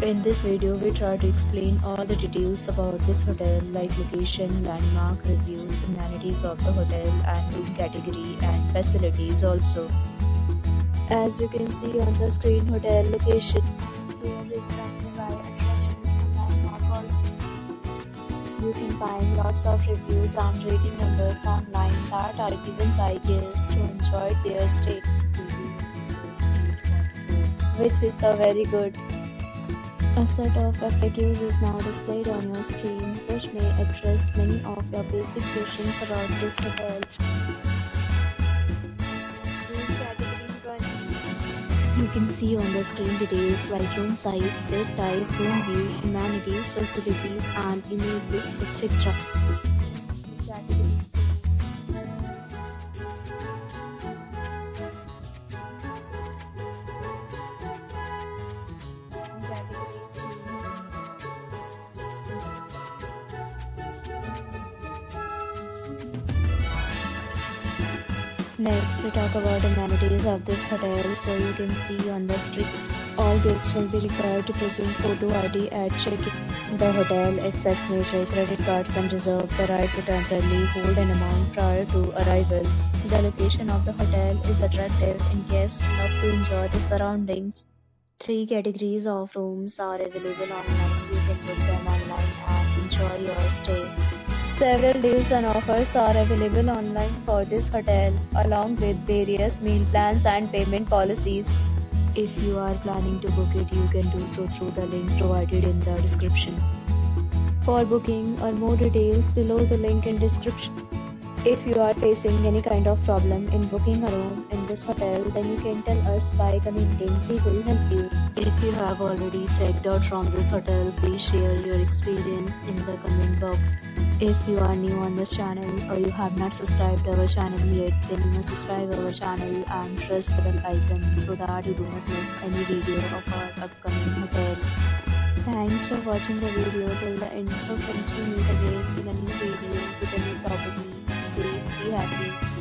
In this video, we try to explain all the details about this hotel like location, landmark, reviews, amenities of the hotel and room category and facilities also. As you can see on the screen, hotel location here is nearby attractions and landmark also. You can find lots of reviews and rating numbers online that are given by guests who enjoyed their stay, which is the very good. A set of FAQs is now displayed on your screen, which may address many of your basic questions about this hotel. Room category 1. You can see on the screen details like room size, bed type, room view, amenities, facilities, and images, etc. Category Next, we talk about amenities of this hotel. So you can see on the screen, all guests will be required to present photo ID at check-in. The hotel accepts major credit cards and reserves the right to temporarily hold an amount prior to arrival. The location of the hotel is attractive and guests love to enjoy the surroundings. 3 categories of rooms are available online. You can book them online and enjoy your stay. Several deals and offers are available online for this hotel, along with various meal plans and payment policies. If you are planning to book it, you can do so through the link provided in the description. For booking or more details, below the link in description. If you are facing any kind of problem in booking a room in this hotel, then you can tell us by commenting. We will help you. If you have already checked out from this hotel, please share your experience in the comment box. If you are new on this channel or you have not subscribed our channel yet, then you must subscribe our channel and press the bell icon so that you do not miss any video of our upcoming hotel. Thanks for watching the video till the end. So friends, we meet again in a new video with a new property. Stay happy.